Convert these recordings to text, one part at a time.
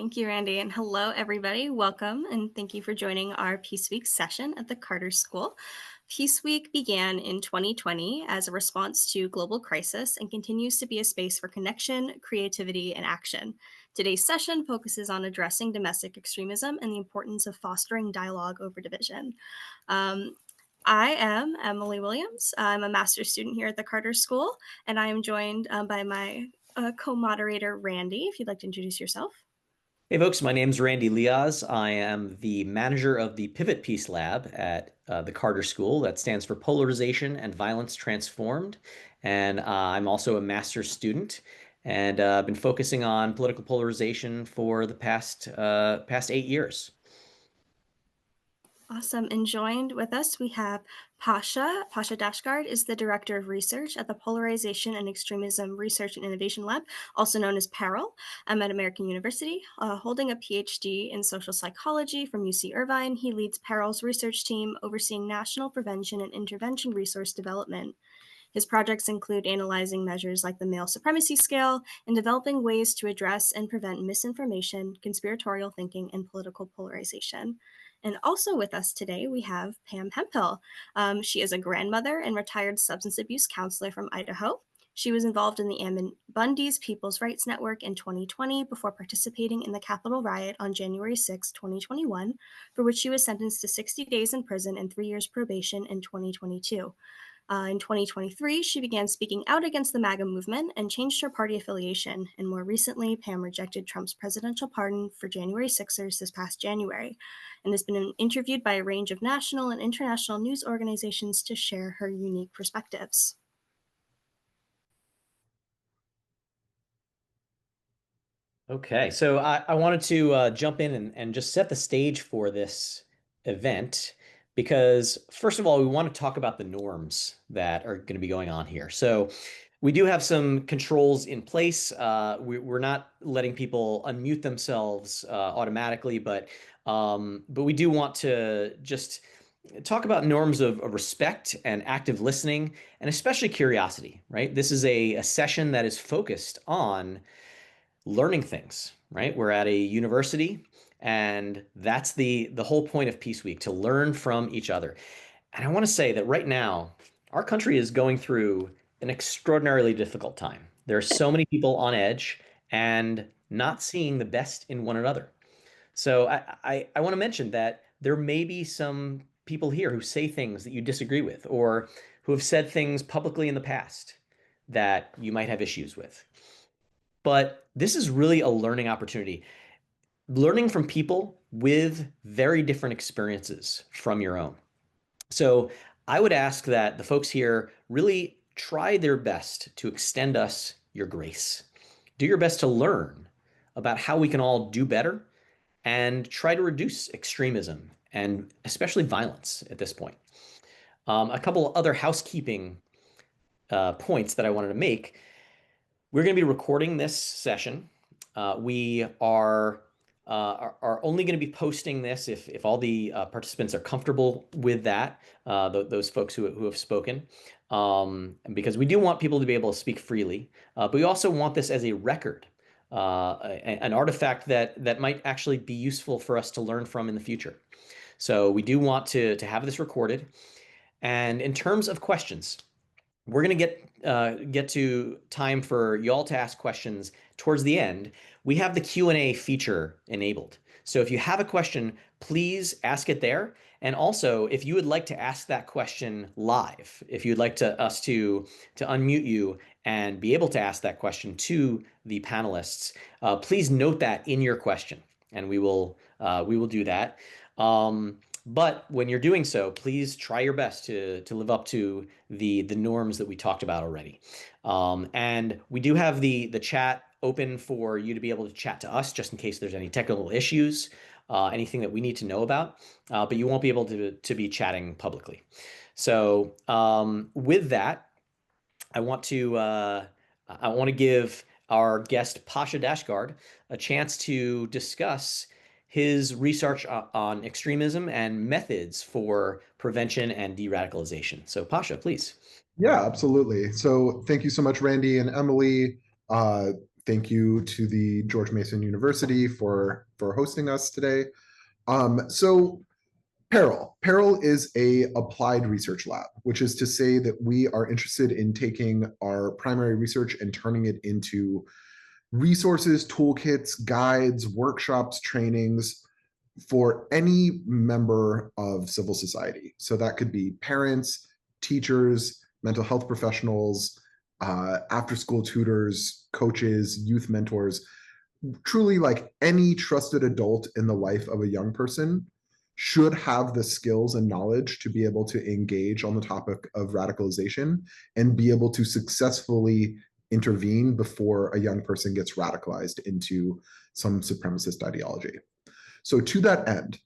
Thank you, Randy, and hello, everybody. Welcome, and thank you for joining our Peace Week session at the Carter School. Peace Week began in 2020 as a response to global crisis and continues to be a space for connection, creativity, and action. Today's session focuses on addressing domestic extremism and the importance of fostering dialogue over division. I am Emily Williams. I'm a master's student here at the Carter School, and I am joined by my co-moderator, Randy. If you'd like to introduce yourself. Hey folks, my name's Randy Lioz. I am the manager of the Pivot Peace Lab at the Carter School. That stands for Polarization and Violence Transformed. And I'm also a master's student, and I've been focusing on political polarization for the past 8 years. Awesome. And joined with us, we have Pasha. Pasha Dashtgard is the Director of Research at the Polarization and Extremism Research and Innovation Lab, also known as PERIL, at American University. Holding a PhD in social psychology from UC Irvine, he leads PERIL's research team overseeing national prevention and intervention resource development. His projects include analyzing measures like the male supremacy scale and developing ways to address and prevent misinformation, conspiratorial thinking, and political polarization. And also with us today, we have Pam Hemphill. She is a grandmother and retired substance abuse counselor from Idaho. She was involved in the Ammon Bundy's People's Rights Network in 2020 before participating in the Capitol riot on January 6, 2021, for which she was sentenced to 60 days in prison and 3 years probation in 2022. In 2023, she began speaking out against the MAGA movement and changed her party affiliation. And more recently, Pam rejected Trump's presidential pardon for January 6ers this past January, and has been interviewed by a range of national and international news organizations to share her unique perspectives. Okay, so I wanted to jump in and just set the stage for this event because, first of all, we want to talk about the norms that are going to be going on here. So, we do have some controls in place. We're not letting people unmute themselves automatically, but we do want to just talk about norms of respect and active listening, and especially curiosity, right? This is a session that is focused on learning things, right? We're at a university, and that's the whole point of Peace Week, to learn from each other. And I want to say that right now, our country is going through an extraordinarily difficult time. There are so many people on edge and not seeing the best in one another. So I want to mention that there may be some people here who say things that you disagree with, or who have said things publicly in the past that you might have issues with. But this is really a learning opportunity. Learning from people with very different experiences from your own. So I would ask that the folks here really try their best to extend us your grace. Do your best to learn about how we can all do better and try to reduce extremism and especially violence at this point. A couple of other housekeeping points that I wanted to make. We're going to be recording this session. We are only going to be posting this if all the participants are comfortable with that, those folks who have spoken, because we do want people to be able to speak freely, but we also want this as a record, an artifact that might actually be useful for us to learn from in the future. So we do want to have this recorded. And in terms of questions, we're going to get to time for y'all to ask questions towards the end. We have the Q&A feature enabled. So if you have a question, please ask it there. And also, if you would like to ask that question live, if you'd like us to unmute you and be able to ask that question to the panelists, please note that in your question, and we will do that. But when you're doing so, please try your best to live up to the norms that we talked about already. And we do have the chat open for you to be able to chat to us just in case there's any technical issues, anything that we need to know about. But you won't be able to be chatting publicly. So with that, I want to give our guest Pasha Dashtgard a chance to discuss his research on extremism and methods for prevention and de-radicalization. So Pasha, please. Yeah, absolutely. So thank you so much, Randy and Emily. Thank you to the George Mason University for hosting us today. So PERIL is a applied research lab, which is to say that we are interested in taking our primary research and turning it into resources, toolkits, guides, workshops, trainings for any member of civil society. So that could be parents, teachers, mental health professionals, after school tutors, coaches, youth mentors, truly like any trusted adult in the life of a young person should have the skills and knowledge to be able to engage on the topic of radicalization and be able to successfully intervene before a young person gets radicalized into some supremacist ideology. So to that end,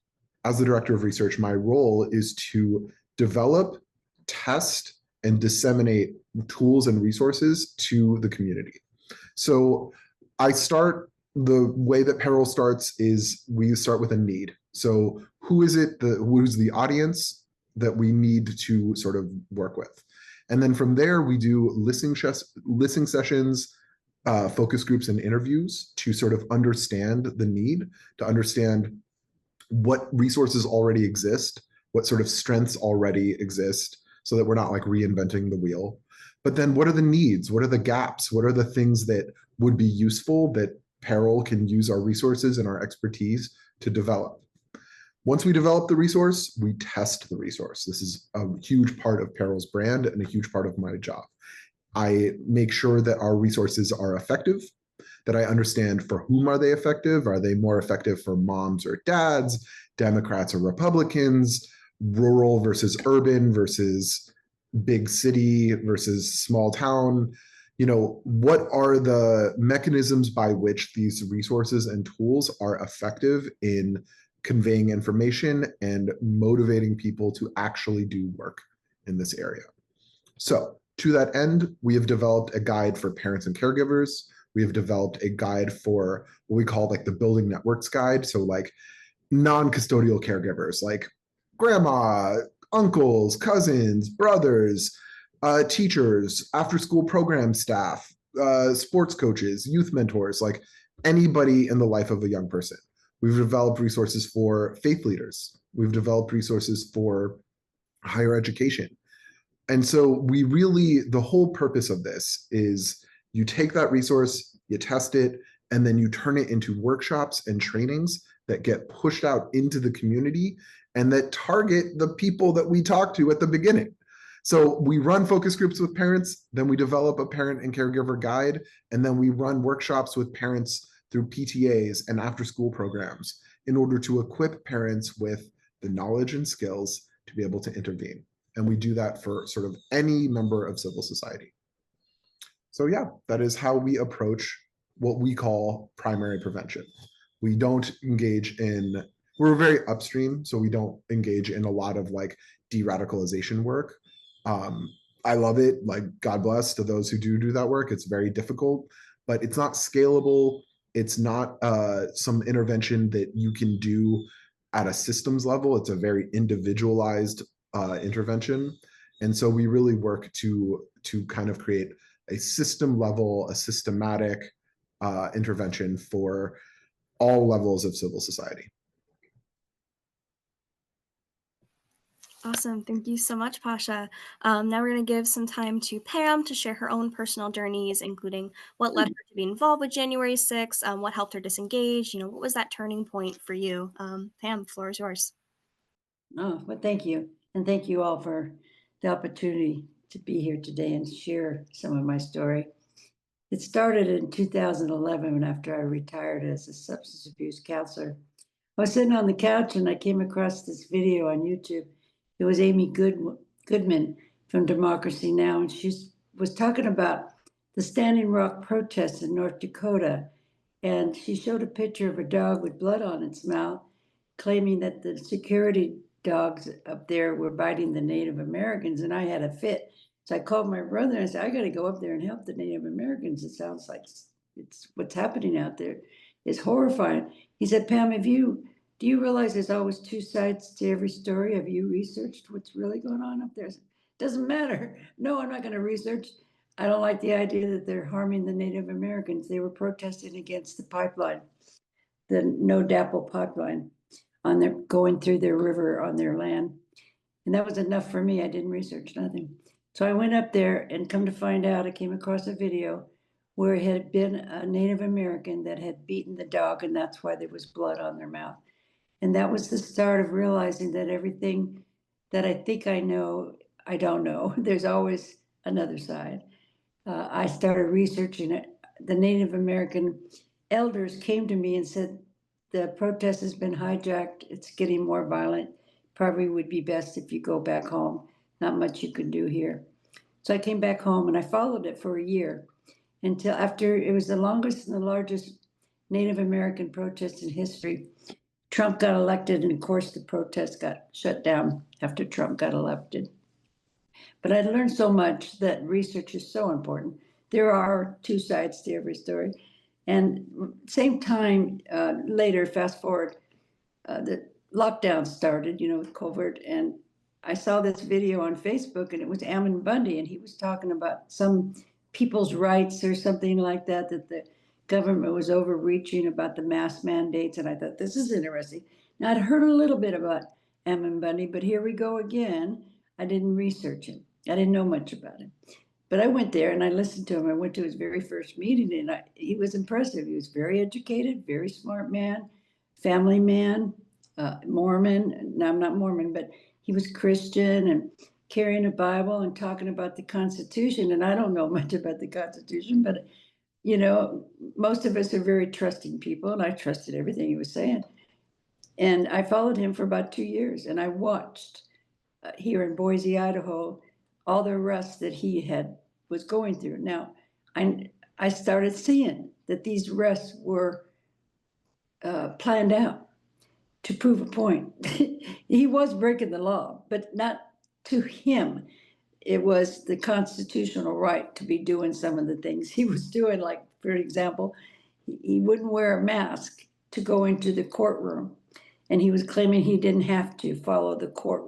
as the director of research, my role is to develop, test, and disseminate tools and resources to the community. So the way that PERIL starts is we start with a need. So who's the audience that we need to sort of work with? And then from there, we do listening sessions, focus groups, and interviews to sort of understand the need, to understand what resources already exist, what sort of strengths already exist, so that we're not like reinventing the wheel. But then what are the needs? What are the gaps? What are the things that would be useful that PERIL can use our resources and our expertise to develop? Once we develop the resource, we test the resource. This is a huge part of PERIL's brand and a huge part of my job. I make sure that our resources are effective, that I understand for whom are they effective. Are they more effective for moms or dads, Democrats or Republicans, rural versus urban versus big city versus small town? What are the mechanisms by which these resources and tools are effective in conveying information and motivating people to actually do work in this area? So to that end, we have developed a guide for parents and caregivers. We have developed a guide for what we call like the building networks guide. So like non-custodial caregivers, like grandma, uncles, cousins, brothers, teachers, after-school program staff, sports coaches, youth mentors, like anybody in the life of a young person. We've developed resources for faith leaders. We've developed resources for higher education. And so the whole purpose of this is you take that resource, you test it, and then you turn it into workshops and trainings that get pushed out into the community and that target the people that we talk to at the beginning. So we run focus groups with parents, then we develop a parent and caregiver guide, and then we run workshops with parents through PTAs and after school programs in order to equip parents with the knowledge and skills to be able to intervene. And we do that for sort of any member of civil society. So yeah, that is how we approach what we call primary prevention. We don't engage in, we're very upstream, so we don't engage in a lot of like de-radicalization work. I love it, like God bless to those who do that work. It's very difficult, but it's not scalable. It's not some intervention that you can do at a systems level. It's a very individualized intervention. And so we really work to kind of create a system level, a systematic intervention for all levels of civil society. Awesome. Thank you so much, Pasha. Now we're going to give some time to Pam to share her own personal journeys, including what led her to be involved with January 6th, what helped her disengage, what was that turning point for you? Pam, the floor is yours. Oh, well, thank you. And thank you all for the opportunity to be here today and share some of my story. It started in 2011 after I retired as a substance abuse counselor. I was sitting on the couch and I came across this video on YouTube. It was Amy Goodman from Democracy Now! And she was talking about the Standing Rock protests in North Dakota. And she showed a picture of a dog with blood on its mouth, claiming that the security dogs up there were biting the Native Americans, and I had a fit. So I called my brother and I said, I got to go up there and help the Native Americans. It sounds like it's what's happening out there is horrifying. He said, Pam, do you realize there's always two sides to every story? Have you researched what's really going on up there? Doesn't matter. No, I'm not going to research. I don't like the idea that they're harming the Native Americans. They were protesting against the pipeline, the No DAPL pipeline on their going through their river on their land. And that was enough for me. I didn't research nothing. So I went up there, and come to find out, I came across a video where it had been a Native American that had beaten the dog, and that's why there was blood on their mouth. And that was the start of realizing that everything that I think I know, I don't know. There's always another side. I started researching it. The Native American elders came to me and said, the protest has been hijacked. It's getting more violent. Probably would be best if you go back home. Not much you can do here. So I came back home, and I followed it for a year, until after it was the longest and the largest Native American protest in history. Trump got elected, and of course the protest got shut down after Trump got elected. But I learned so much that research is so important. There are two sides to every story. And same time, later, fast forward, the lockdown started, with COVID. And I saw this video on Facebook, and it was Ammon Bundy, and he was talking about some people's rights or something like that, that the government was overreaching about the mask mandates. And I thought, this is interesting. Now, I'd heard a little bit about Ammon Bundy, but here we go again. I didn't research him. I didn't know much about him. But I went there and I listened to him. I went to his very first meeting, and he was impressive. He was very educated, very smart man, family man, Mormon. No, I'm not Mormon, but he was Christian and carrying a Bible and talking about the Constitution. And I don't know much about the Constitution, but most of us are very trusting people, and I trusted everything he was saying. And I followed him for about 2 years, and I watched here in Boise, Idaho, all the arrests that he was going through. Now, I started seeing that these arrests were planned out to prove a point. He was breaking the law, but not to him. It was the constitutional right to be doing some of the things he was doing. Like, for example, he wouldn't wear a mask to go into the courtroom, and he was claiming he didn't have to follow the court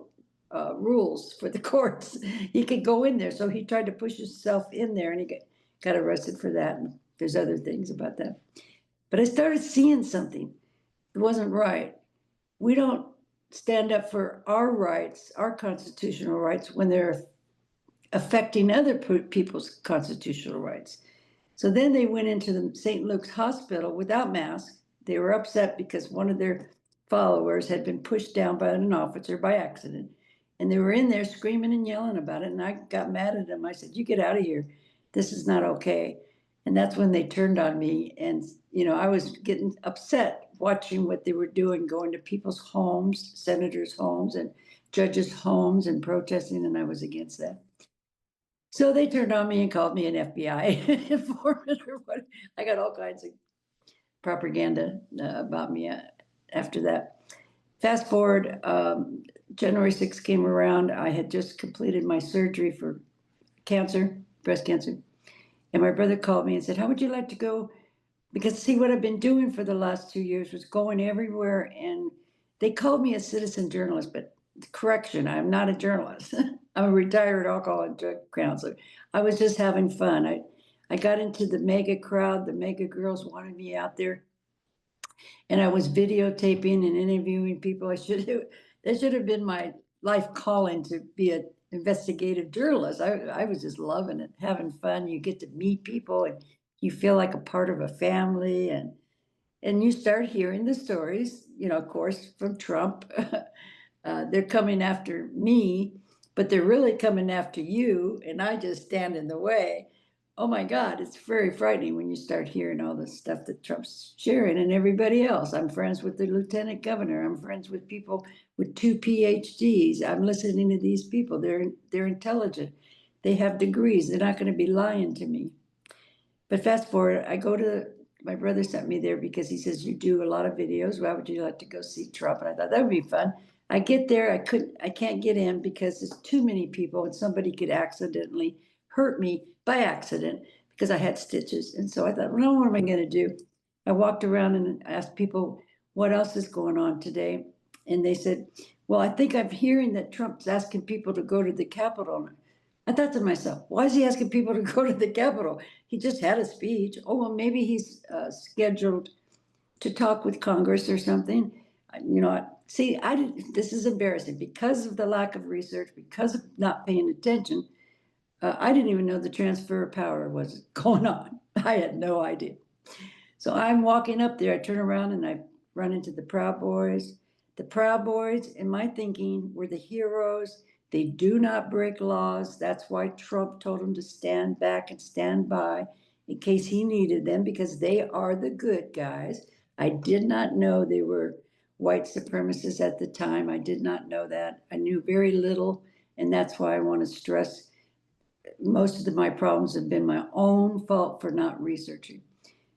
rules for the courts. He could go in there. So he tried to push himself in there, and he got arrested for that. And there's other things about that. But I started seeing something that wasn't right. We don't stand up for our rights, our constitutional rights, when they're affecting other people's constitutional rights. So then they went into the St. Luke's hospital without masks. They were upset because one of their followers had been pushed down by an officer by accident. And they were in there screaming and yelling about it. And I got mad at them. I said, you get out of here. This is not okay. And that's when they turned on me. And, I was getting upset watching what they were doing, going to people's homes, senators' homes and judges' homes, and protesting. And I was against that. So they turned on me and called me an FBI informant or what. I got all kinds of propaganda about me after that. Fast forward, January 6th came around. I had just completed my surgery for cancer, breast cancer. And my brother called me and said, how would you like to go? Because see, what I've been doing for the last 2 years was going everywhere. And they called me a citizen journalist, but correction, I'm not a journalist. I'm a retired alcohol and drug counselor. I was just having fun. I got into the mega crowd. The mega girls wanted me out there. And I was videotaping and interviewing people. That should have been my life calling, to be an investigative journalist. I was just loving it, having fun. You get to meet people, and you feel like a part of a family, and you start hearing the stories, of course, from Trump. They're coming after me, but they're really coming after you, and I just stand in the way. Oh my God, it's very frightening when you start hearing all the stuff that Trump's sharing, and everybody else. I'm friends with the lieutenant governor. I'm friends with people with 2 PhDs. I'm listening to these people. They're intelligent. They have degrees. They're not going to be lying to me. But fast forward, my brother sent me there because he says, you do a lot of videos. Why would you like to go see Trump? And I thought that would be fun. I get there, I can't get in because there's too many people, and somebody could accidentally hurt me by accident because I had stitches. And so I thought, well, what am I going to do? I walked around and asked people, what else is going on today? And they said, well, I think I'm hearing that Trump's asking people to go to the Capitol. I thought to myself, why is he asking people to go to the Capitol? He just had a speech. Oh, well, maybe he's scheduled to talk with Congress or something. You know, see, I didn't, this is embarrassing because of the lack of research, because of not paying attention. I didn't even know the transfer of power was going on. I had no idea. So I'm walking up there, I turn around and I run into the Proud Boys. The Proud Boys, in my thinking, were the heroes. They do not break laws. That's why Trump told them to stand back and stand by in case he needed them, because they are the good guys. I did not know they were white supremacists at the time. I did not know that. I knew very little, and that's why I want to stress most of my problems have been my own fault for not researching.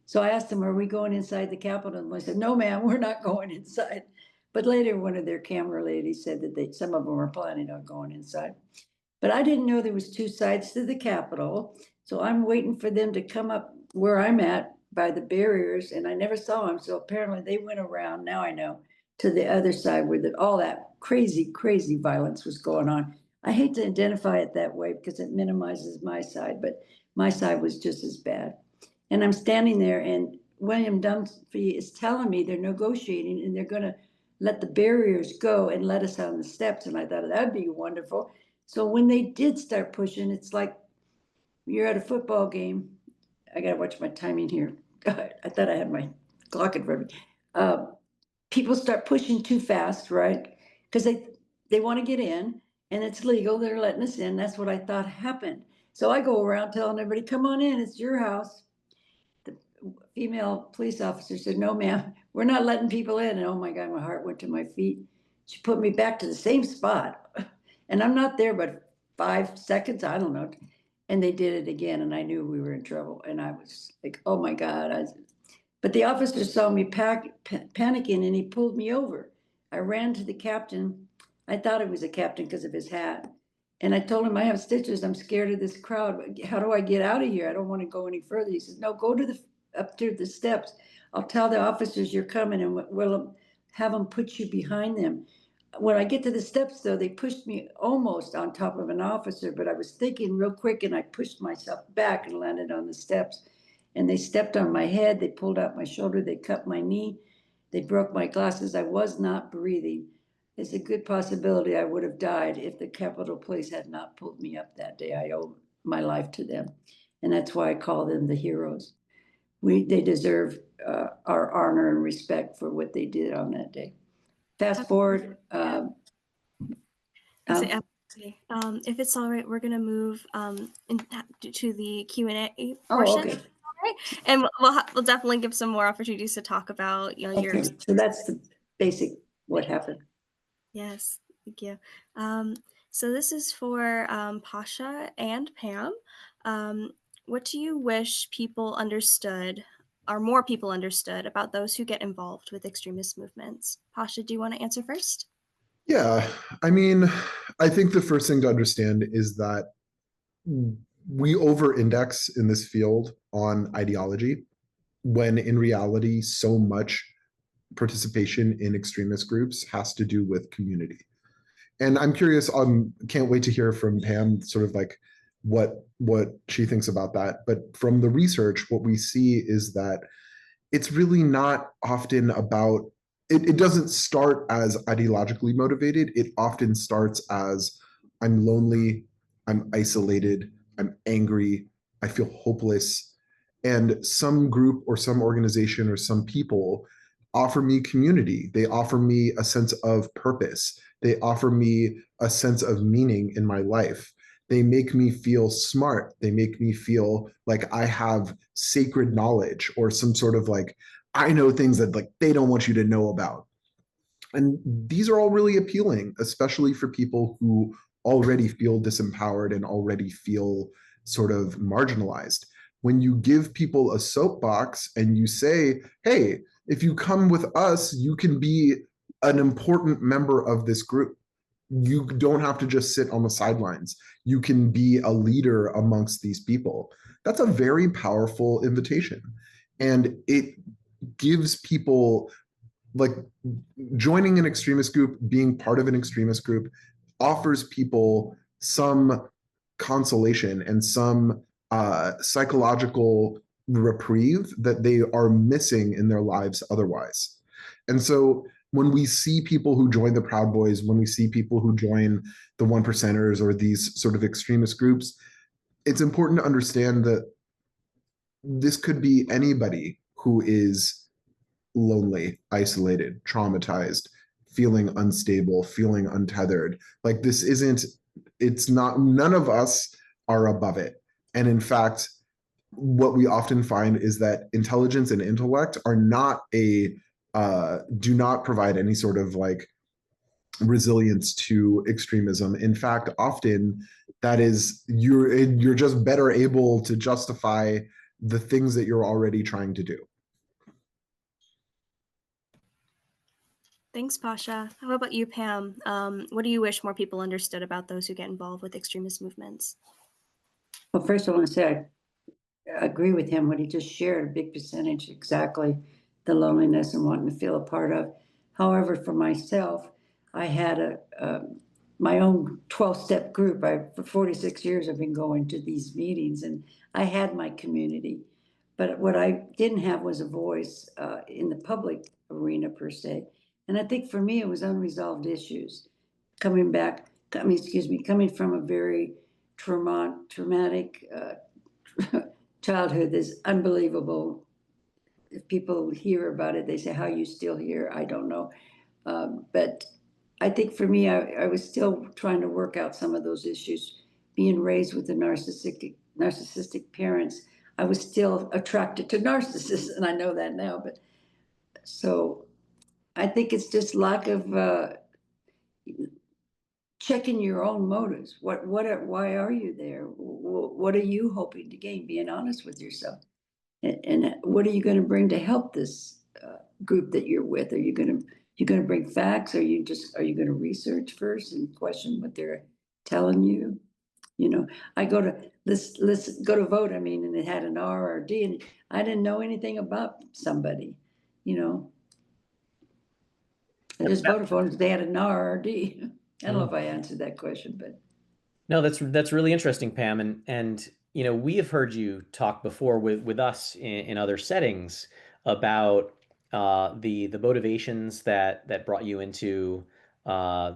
So I asked them, are we going inside the Capitol? And they said, no, ma'am, we're not going inside. But later, one of their camera ladies said that some of them were planning on going inside. But I didn't know there was two sides to the Capitol. So I'm waiting for them to come up where I'm at by the barriers, and I never saw them. So apparently they went around, now I know, to the other side where all that crazy, crazy violence was going on. I hate to identify it that way because it minimizes my side, but my side was just as bad. And I'm standing there and William Dunphy is telling me they're negotiating and they're gonna let the barriers go and let us on the steps. And I thought that'd be wonderful. So when they did start pushing, it's like you're at a football game. I gotta watch my timing here. I thought I had my clock in front of me. People start pushing too fast, right? Because they want to get in and it's legal. They're letting us in. That's what I thought happened. So I go around telling everybody, come on in, it's your house. The female police officer said, no, ma'am, we're not letting people in. And oh my God, my heart went to my feet. She put me back to the same spot. And I'm not there but 5 seconds, I don't know. And they did it again and I knew we were in trouble. And I was like, oh my God. But the officer saw me panicking and he pulled me over. I ran to the captain. I thought it was a captain because of his hat. And I told him, I have stitches. I'm scared of this crowd. How do I get out of here? I don't want to go any further. He says, no, go to up to the steps. I'll tell the officers you're coming and we'll have them put you behind them. When I get to the steps, though, they pushed me almost on top of an officer, but I was thinking real quick and I pushed myself back and landed on the steps. And they stepped on my head, they pulled out my shoulder, they cut my knee, they broke my glasses. I was not breathing. It's a good possibility I would have died if the Capitol Police had not pulled me up that day. I owe my life to them. And that's why I call them the heroes. They deserve our honor and respect for what they did on that day. Fast forward. Absolutely. If it's all right, we're going to move to the Q&A Oh, portion. okay. Right? And we'll definitely give some more opportunities to talk about, your. Okay, so that's the basic what happened. Yes, thank you. So this is for Pasha and Pam. What do you wish people understood, or more people understood, about those who get involved with extremist movements? Pasha, do you want to answer first? Yeah, I mean, I think the first thing to understand is that we over-index in this field on ideology, when in reality, so much participation in extremist groups has to do with community. And I'm curious, can't wait to hear from Pam, sort of like what she thinks about that. But from the research, what we see is that it's really not often about, it doesn't start as ideologically motivated. It often starts as, I'm lonely, I'm isolated, I'm angry, I feel hopeless. And some group or some organization or some people offer me community. They offer me a sense of purpose. They offer me a sense of meaning in my life. They make me feel smart. They make me feel like I have sacred knowledge, or some sort of like, I know things that like they don't want you to know about. And these are all really appealing, especially for people who already feel disempowered and already feel sort of marginalized. When you give people a soapbox and you say, hey, if you come with us, you can be an important member of this group. You don't have to just sit on the sidelines. You can be a leader amongst these people. That's a very powerful invitation. And it gives people, like, joining an extremist group, being part of an extremist group, offers people some consolation and some psychological reprieve that they are missing in their lives otherwise. And so when we see people who join the Proud Boys, when we see people who join the One Percenters or these sort of extremist groups, it's important to understand that this could be anybody who is lonely, isolated, traumatized, feeling unstable, feeling untethered. Like this isn't, it's not, none of us are above it. And in fact, what we often find is that intelligence and intellect are not do not provide any sort of like resilience to extremism. In fact, often that is you're just better able to justify the things that you're already trying to do. Thanks, Pasha. How about you, Pam? What do you wish more people understood about those who get involved with extremist movements? Well, first I want to say I agree with him what he just shared, a big percentage, exactly the loneliness and wanting to feel a part of. However, for myself, I had my own 12-step group. For 46 years, I've been going to these meetings, and I had my community. But what I didn't have was a voice in the public arena per se. And I think for me, it was unresolved issues. Coming from a very traumatic childhood is unbelievable. If people hear about it, they say, how are you still here? I don't know. But I think for me, I was still trying to work out some of those issues. Being raised with the narcissistic parents, I was still attracted to narcissists, and I know that now. But so I think it's just lack of checking your own motives. Why are you there? What are you hoping to gain? Being honest with yourself. And what are you going to bring to help this group that you're with? Are you going to bring facts? Are you going to research first and question what they're telling you? You know, I go to let's go to vote. I mean, and it had an R or D, and I didn't know anything about somebody. You know, I just voted for them because they had an R or D. I don't know if I answered that question, but No, that's really interesting, Pam. And we have heard you talk before with us in other settings about the motivations that brought you into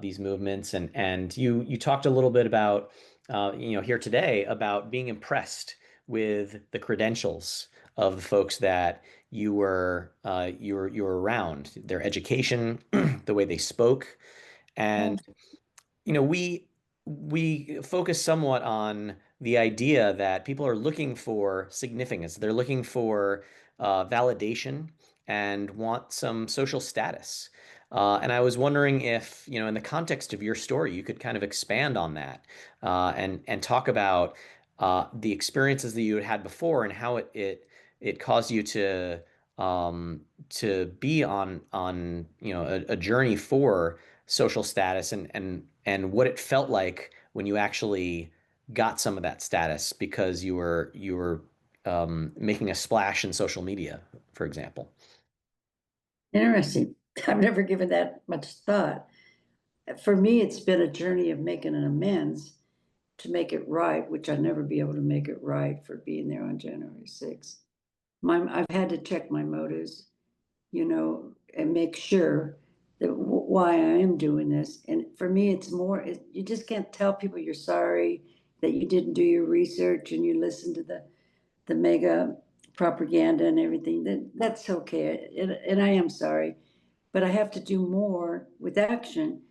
these movements, and you talked a little bit about here today about being impressed with the credentials of the folks that you were around, their education, the way they spoke, and we focus somewhat on the idea that people are looking for significance. They're looking for validation and want some social status. And I was wondering if, in the context of your story, you could kind of expand on that and talk about the experiences that you had before and how it caused you to be on a journey for social status and what it felt like when you actually got some of that status because you were making a splash in social media, for example. interesting. I've never given that much thought. For me, it's been a journey of making an amends to make it right, which I'd never be able to make it right for being there on January 6th. I've had to check my motives, and make sure that why I am doing this. And for me, it's more, you just can't tell people you're sorry, that you didn't do your research and you listen to the mega propaganda and everything. That's okay. And I am sorry, but I have to do more with action.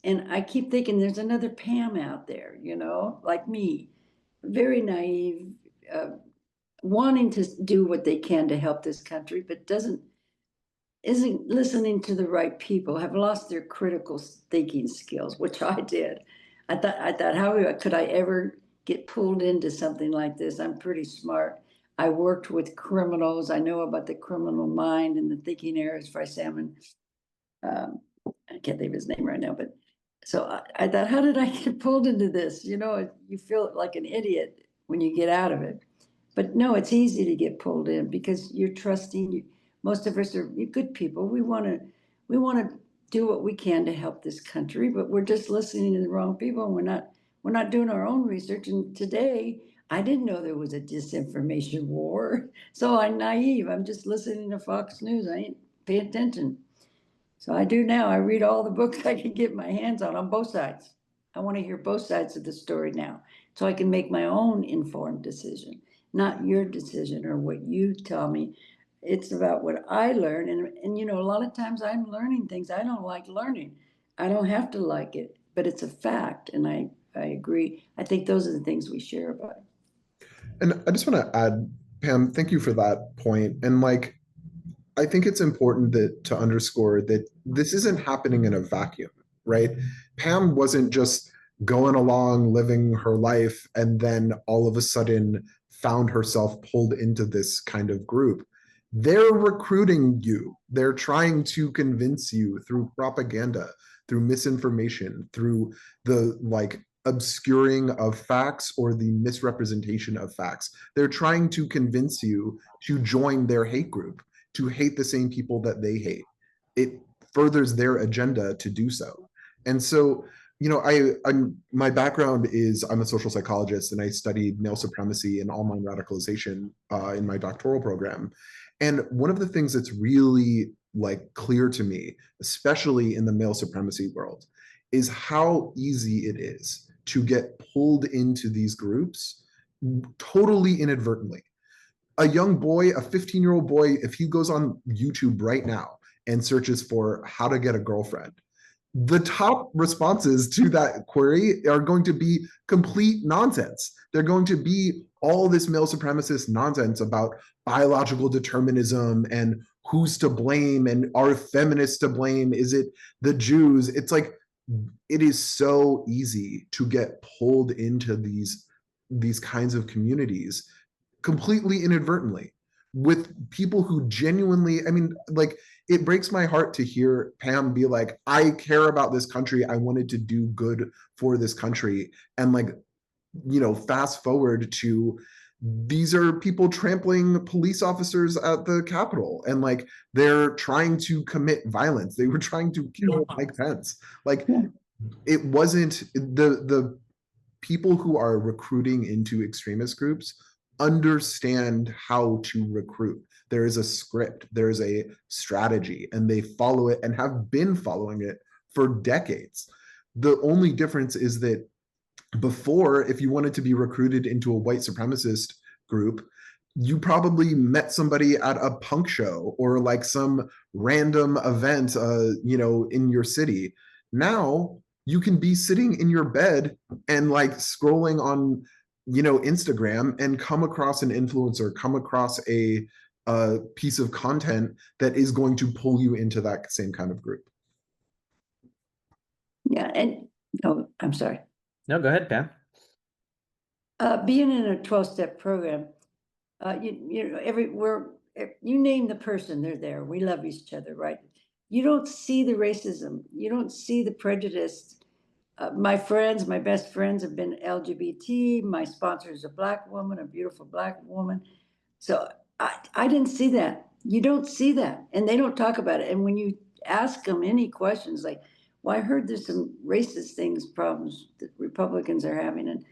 And I keep thinking there's another Pam out there, like me, very naive, wanting to do what they can to help this country, but isn't listening to the right people, have lost their critical thinking skills, which I did. I thought, how could I ever get pulled into something like this? I'm pretty smart. I worked with criminals. I know about the criminal mind and the thinking errors for Simon. I can't think of his name right now, but so I thought, how did I get pulled into this? You feel like an idiot when you get out of it. But no, it's easy to get pulled in because you're trusting. Most of us are good people. We want to do what we can to help this country, but we're just listening to the wrong people. And we're not doing our own research. And today, I didn't know there was a disinformation war. So I'm naive. I'm just listening to Fox News. I ain't pay attention. So I do now. I read all the books I can get my hands on both sides. I want to hear both sides of the story now so I can make my own informed decision, not your decision or what you tell me. It's about what I learn. And you know, a lot of times I'm learning things I don't like learning. I don't have to like it, but it's a fact. And I agree. I think those are the things we share about it. And I just want to add, Pam, thank you for that point. And like, I think it's important to underscore that this isn't happening in a vacuum, right? Pam wasn't just going along living her life and then all of a sudden found herself pulled into this kind of group. They're recruiting you. They're trying to convince you through propaganda, through misinformation, through the like obscuring of facts or the misrepresentation of facts. They're trying to convince you to join their hate group, to hate the same people that they hate. It furthers their agenda to do so. And so, you know, my background is I'm a social psychologist and I studied male supremacy and online radicalization in my doctoral program. And one of the things that's really like clear to me, especially in the male supremacy world, is how easy it is to get pulled into these groups totally inadvertently. A young boy, a 15-year-old boy, if he goes on YouTube right now and searches for how to get a girlfriend, the top responses to that query are going to be complete nonsense. They're going to be all this male supremacist nonsense about biological determinism and who's to blame and are feminists to blame? Is it the Jews? It's like it is so easy to get pulled into these kinds of communities completely inadvertently with people who genuinely, I mean, like, it breaks my heart to hear Pam be like, I care about this country. I wanted to do good for this country. And like, you know, fast forward to these are people trampling police officers at the Capitol and like they're trying to commit violence. They were trying to kill Mike Pence. Like it wasn't the people who are recruiting into extremist groups understand how to recruit. There is a script, there is a strategy, and they follow it and have been following it for decades. The only difference is that before, if you wanted to be recruited into a white supremacist group, you probably met somebody at a punk show or like some random event, you know, in your city. Now you can be sitting in your bed and like scrolling on, you know, Instagram and come across an influencer, come across a piece of content that is going to pull you into that same kind of group. Yeah. And oh, I'm sorry. No, go ahead, Pam. Being in a 12-step program, you know, you name the person, they're there. We love each other, right? You don't see the racism. You don't see the prejudice. My friends, my best friends have been LGBT. My sponsor is a Black woman, a beautiful Black woman. So I didn't see that. You don't see that. And they don't talk about it. And when you ask them any questions like, well, I heard there's some racist things, problems that Republicans are having. And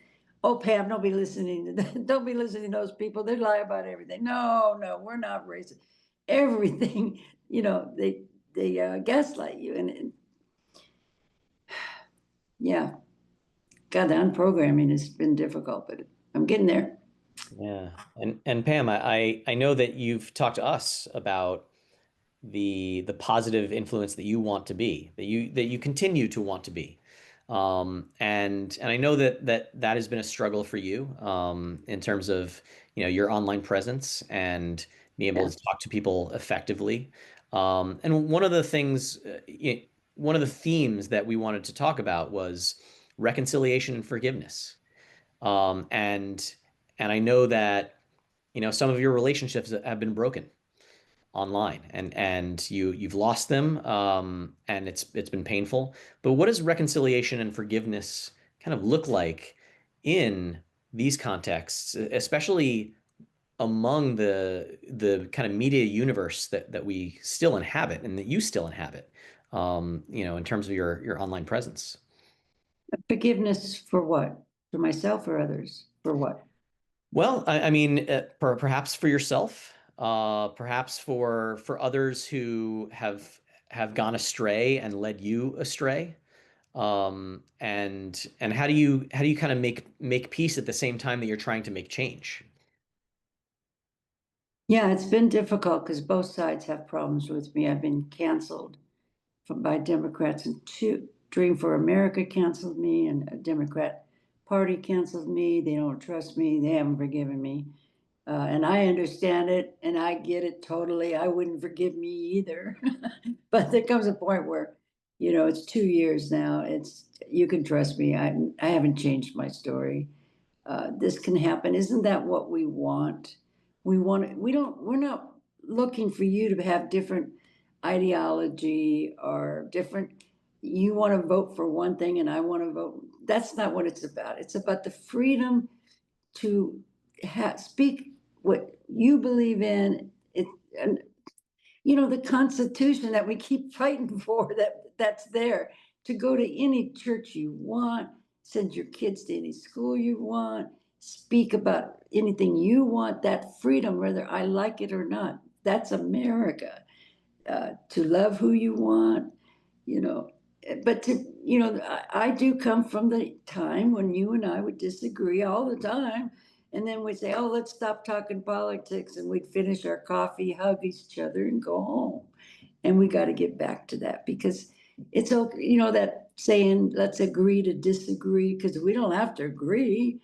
oh, Pam, don't be listening to that. Don't be listening to those people. They lie about everything. No, we're not racist. Everything, you know, they gaslight you. And yeah, God, the unprogramming has been difficult, but I'm getting there. Yeah. And Pam, I know that you've talked to us about the positive influence that you want to be, that you continue to want to be. And I know that has been a struggle for you in terms of, you know, your online presence and being able Yeah. to talk to people effectively. And one of the things, one of the themes that we wanted to talk about was reconciliation and forgiveness. Um, and and I know that, you know, some of your relationships have been broken online and you've lost them, and it's been painful. But what does reconciliation and forgiveness kind of look like in these contexts, especially among the kind of media universe that we still inhabit and that you still inhabit, you know, in terms of your online presence? Forgiveness for what? For myself or others? For what? Well, I mean, perhaps for yourself, perhaps for others who have gone astray and led you astray. And how do you kind of make peace at the same time that you're trying to make change? Yeah, it's been difficult because both sides have problems with me. I've been canceled by Democrats, and Dream for America canceled me, and a Democrat Party canceled me. They don't trust me. They haven't forgiven me. And I understand it and I get it totally. I wouldn't forgive me either. But there comes a point where, it's 2 years now. You can trust me. I haven't changed my story. This can happen. Isn't that what we want? We're not looking for you to have different ideology or different, you want to vote for one thing and I want to vote. That's not what it's about. It's about the freedom to speak what you believe in. And the Constitution that we keep fighting for, that's there to go to any church you want, send your kids to any school you want, speak about anything you want. That freedom, whether I like it or not, that's America. To love who you want, you know. But I do come from the time when you and I would disagree all the time. And then we'd say, oh, let's stop talking politics. And we'd finish our coffee, hug each other, and go home. And we got to get back to that because it's okay, that saying, let's agree to disagree, because we don't have to agree,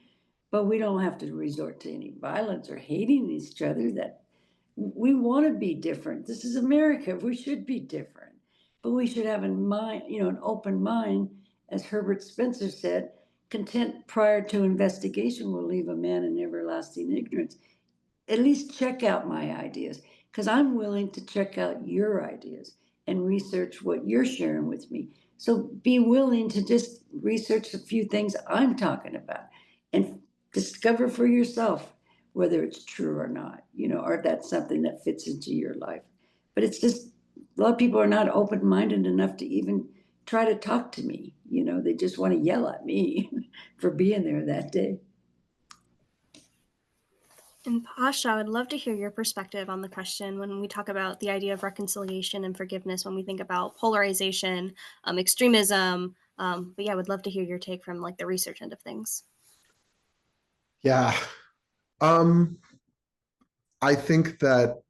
but we don't have to resort to any violence or hating each other. That we want to be different. This is America. We should be different, but we should have in mind, an open mind. As Herbert Spencer said, content prior to investigation will leave a man in everlasting ignorance. At least check out my ideas, because I'm willing to check out your ideas and research what you're sharing with me. So be willing to just research a few things I'm talking about and discover for yourself whether it's true or not, or that's something that fits into your life. But it's just a lot of people are not open-minded enough to even try to talk to me. They just want to yell at me for being there that day. And Pasha, I would love to hear your perspective on the question when we talk about the idea of reconciliation and forgiveness, when we think about polarization, extremism. But yeah, I would love to hear your take from like the research end of things. Yeah. I think that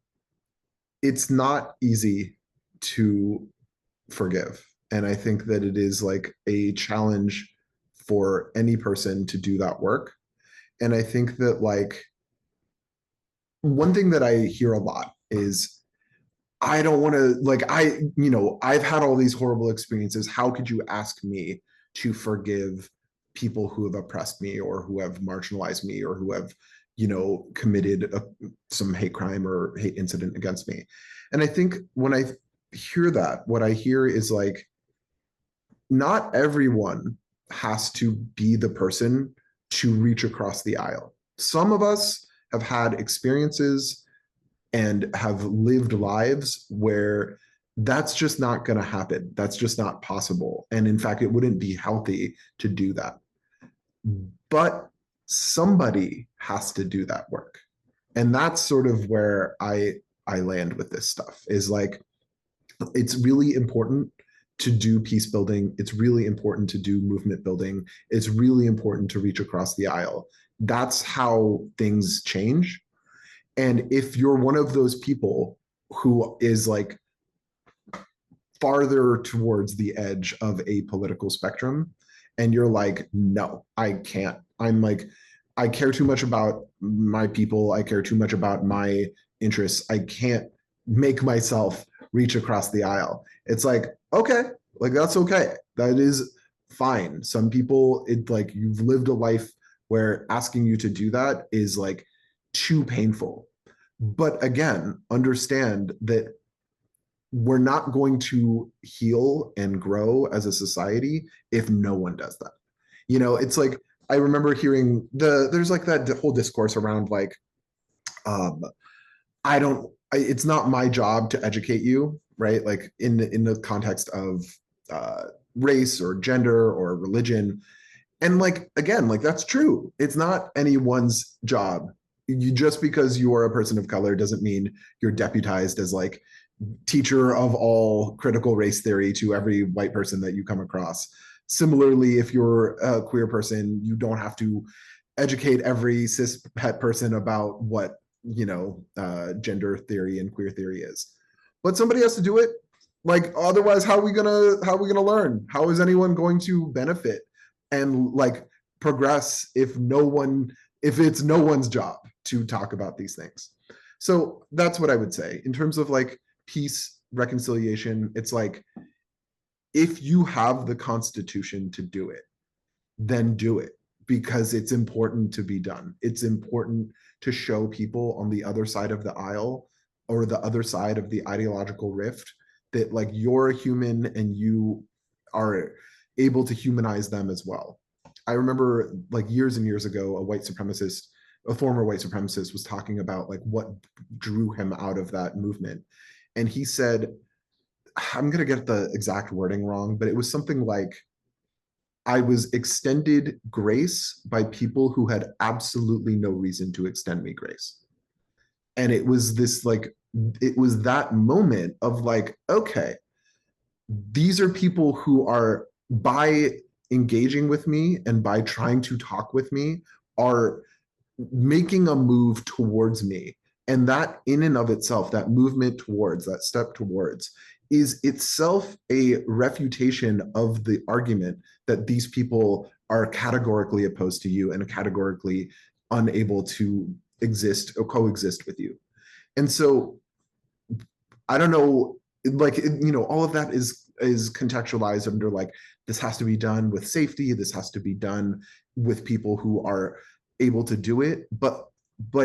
it's not easy to forgive. And I think that it is like a challenge for any person to do that work. And I think that like one thing that I hear a lot is I don't want to like I've had all these horrible experiences. How could you ask me to forgive people who have oppressed me or who have marginalized me or who have committed some hate crime or hate incident against me? And I think when I hear that, what I hear is like not everyone has to be the person to reach across the aisle. Some of us have had experiences and have lived lives where that's just not going to happen. That's just not possible. And in fact, it wouldn't be healthy to do that. But somebody has to do that work. And that's sort of where I land with this stuff is like, it's really important to do peace building. It's really important to do movement building. It's really important to reach across the aisle. That's how things change. And if you're one of those people who is like farther towards the edge of a political spectrum, and you're like, no, I can't. I'm like, I care too much about my people. I care too much about my interests. I can't make myself reach across the aisle. It's like, okay, like that's okay. That is fine. Some people, it like you've lived a life where asking you to do that is like too painful. But again, understand that we're not going to heal and grow as a society if no one does that. It's like I remember hearing there's like that whole discourse around like um it's not my job to educate you, right? Like in the context of race or gender or religion. And like, again, like that's true. It's not anyone's job. Just because you are a person of color doesn't mean you're deputized as like teacher of all critical race theory to every white person that you come across. Similarly, if you're a queer person, you don't have to educate every cis het person about what, gender theory and queer theory is. But somebody has to do it. Like, otherwise, how are we gonna learn? How is anyone going to benefit and like progress if it's no one's job to talk about these things? So that's what I would say in terms of like peace, reconciliation. It's like, if you have the Constitution to do it, then do it, because it's important to be done. It's important to show people on the other side of the aisle or the other side of the ideological rift that like you're a human and you are able to humanize them as well. I remember like years and years ago, a former white supremacist was talking about like what drew him out of that movement. And he said, I'm going to get the exact wording wrong, but it was something like, I was extended grace by people who had absolutely no reason to extend me grace. And it was this like, it was that moment of like, okay, these are people who are, by engaging with me and by trying to talk with me, are making a move towards me. And that in and of itself, that movement towards, that step towards, is itself a refutation of the argument that these people are categorically opposed to you and categorically unable to exist or coexist with you. And so I don't know, like, all of that is contextualized under like, this has to be done with safety, this has to be done with people who are able to do it. But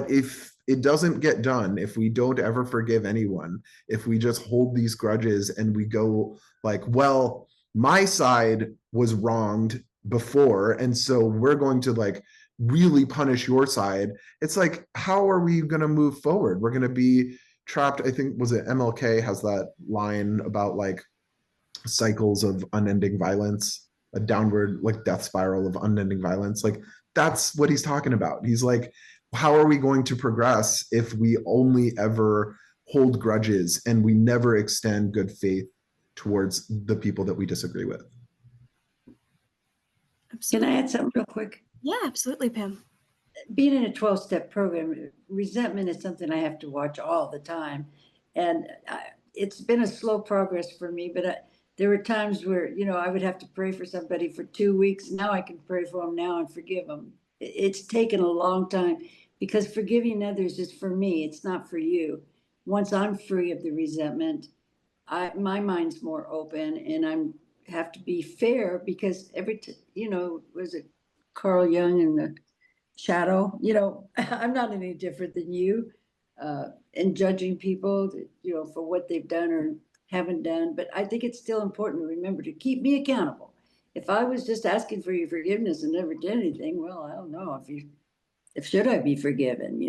if it doesn't get done, if we don't ever forgive anyone, if we just hold these grudges and we go like, well, my side was wronged before, and so we're going to like really punish your side, it's like, how are we going to move forward? We're going to be trapped. I think, was it MLK has that line about like cycles of unending violence, a downward like death spiral of unending violence. Like, that's what he's talking about. He's like, how are we going to progress if we only ever hold grudges and we never extend good faith towards the people that we disagree with? Can I add something real quick? Yeah, absolutely, Pam. Being in a 12-step program, resentment is something I have to watch all the time. And it's been a slow progress for me, but there were times where, I would have to pray for somebody for 2 weeks. Now I can pray for them now and forgive them. It's taken a long time, because forgiving others is for me. It's not for you. Once I'm free of the resentment, my mind's more open, and I'm have to be fair, because was it Carl Jung and the shadow? I'm not any different than you in judging people, for what they've done or haven't done. But I think it's still important to remember to keep me accountable. If I was just asking for your forgiveness and never did anything, well, I don't know if should I be forgiven,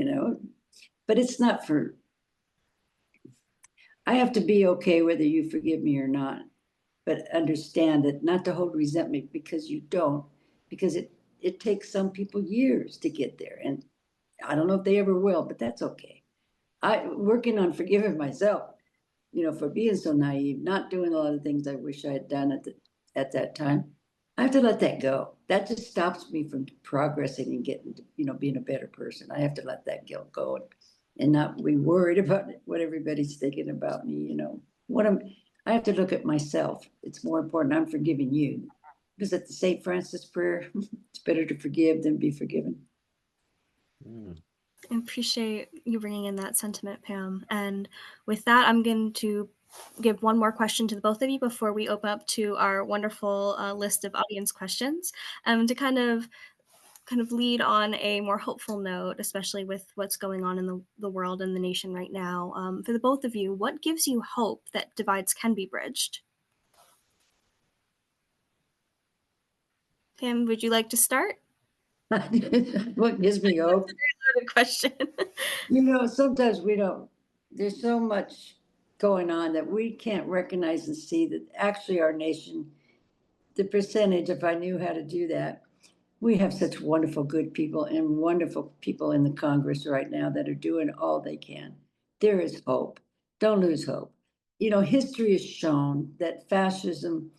but it's not for, I have to be okay whether you forgive me or not, but understand that not to hold resentment because you don't, because it takes some people years to get there. And I don't know if they ever will, but that's okay. I'm working on forgiving myself, for being so naive, not doing a lot of things I wish I had done at that time. I have to let that go. That just stops me from progressing and getting, being a better person. I have to let that guilt go and not be worried about what everybody's thinking about me, I have to look at myself. It's more important. I'm forgiving you. Because at the St. Francis prayer, it's better to forgive than be forgiven. I appreciate you bringing in that sentiment, Pam. And with that, I'm going to give one more question to the both of you before we open up to our wonderful list of audience questions, to kind of lead on a more hopeful note, especially with what's going on in the world and the nation right now. For the both of you, what gives you hope that divides can be bridged? Pam, would you like to start? What gives me hope? Good question. Sometimes there's so much going on that we can't recognize and see that actually our nation the percentage, if I knew how to do that. We have such wonderful, good people and wonderful people in the Congress right now that are doing all they can. There is hope. Don't lose hope. You know, history has shown that fascism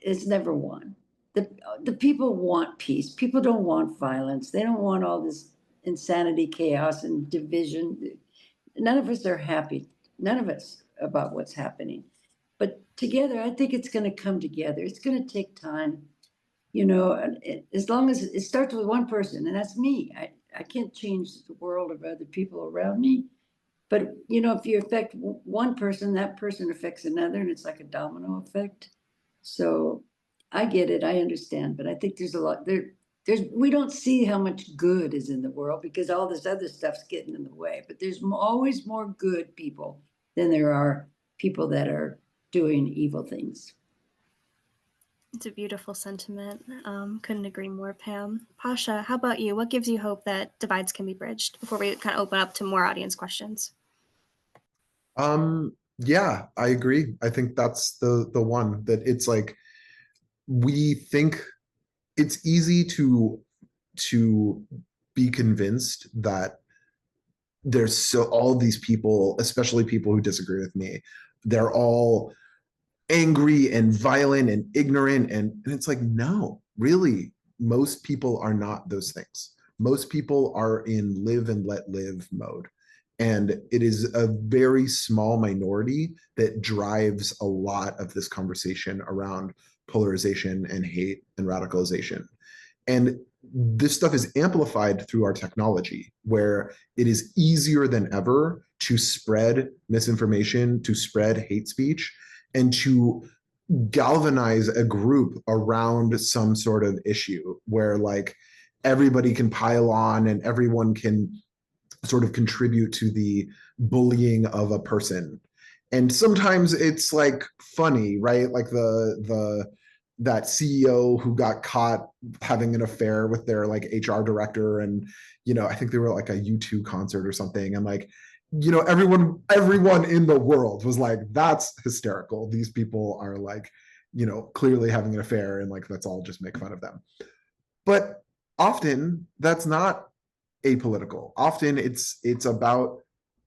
is never won. The people want peace. People don't want violence. They don't want all this insanity, chaos, and division. None of us are happy. None of us about what's happening. But together, I think it's going to come together. It's going to take time. You know, as long as it starts with one person, and that's me. I can't change the world of other people around me. But, you know, if you affect one person, that person affects another, and it's like a domino effect. So I get it. I understand. But I think there's a lot there. We don't see how much good is in the world because all this other stuff's getting in the way. But there's always more good people than there are people that are doing evil things. It's a beautiful sentiment. Couldn't agree more, Pam. Pasha, how about you? What gives you hope that divides can be bridged before we kind of open up to more audience questions? Yeah, I agree. I think that's the one that it's like we think it's easy to be convinced that there's so all these people, especially people who disagree with me, they're all angry and violent and ignorant, and it's like, no, really, most people are not those things. Most people are in live and let live mode, and it is a very small minority that drives a lot of this conversation around polarization and hate and radicalization. And this stuff is amplified through our technology, where it is easier than ever to spread misinformation, to spread hate speech, and to galvanize a group around some sort of issue where like everybody can pile on and everyone can sort of contribute to the bullying of a person. And sometimes it's like funny, right? Like the that CEO who got caught having an affair with their like HR director, and you know, I think they were like a U2 concert or something, and like, you know, everyone in the world was like, that's hysterical. These people are like, you know, clearly having an affair, and like, let's all just make fun of them. But often that's not apolitical. Often it's about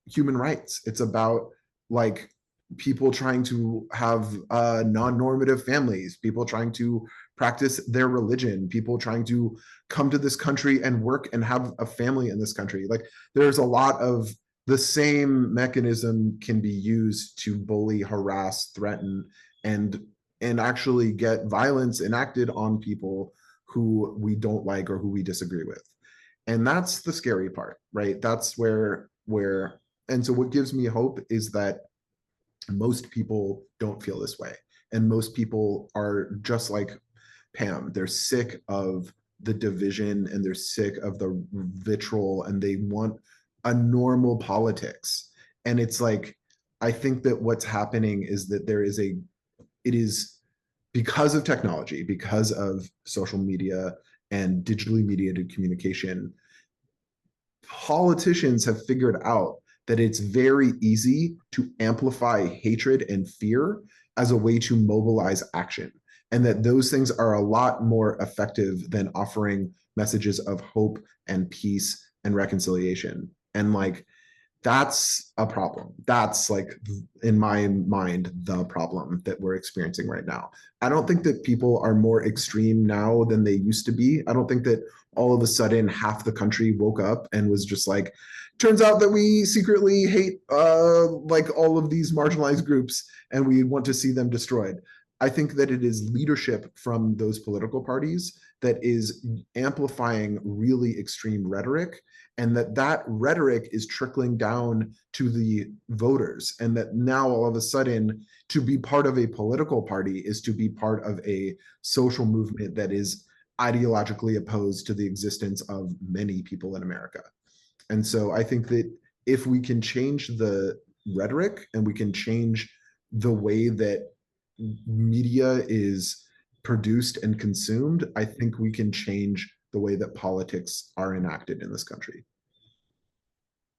human rights. It's about like people trying to have non-normative families, people trying to practice their religion, people trying to come to this country and work and have a family in this country. Like there's a lot of the same mechanism can be used to bully, harass, threaten, and actually get violence enacted on people who we don't like or who we disagree with. And that's the scary part, right? That's where and so what gives me hope is that most people don't feel this way, and most people are just like Pam. They're sick of the division, and they're sick of the vitriol, and they want a normal politics. And it's like, I think that what's happening is that it is because of technology, because of social media and digitally mediated communication, politicians have figured out that it's very easy to amplify hatred and fear as a way to mobilize action, and that those things are a lot more effective than offering messages of hope and peace and reconciliation. And like, that's a problem. That's like, in my mind, the problem that we're experiencing right now. I don't think that people are more extreme now than they used to be. I don't think that all of a sudden half the country woke up and was just like, turns out that we secretly hate like all of these marginalized groups and we want to see them destroyed. I think that it is leadership from those political parties that is amplifying really extreme rhetoric, and that rhetoric is trickling down to the voters, and that now all of a sudden to be part of a political party is to be part of a social movement that is ideologically opposed to the existence of many people in America. And so I think that if we can change the rhetoric and we can change the way that media is produced and consumed, I think we can change the way that politics are enacted in this country.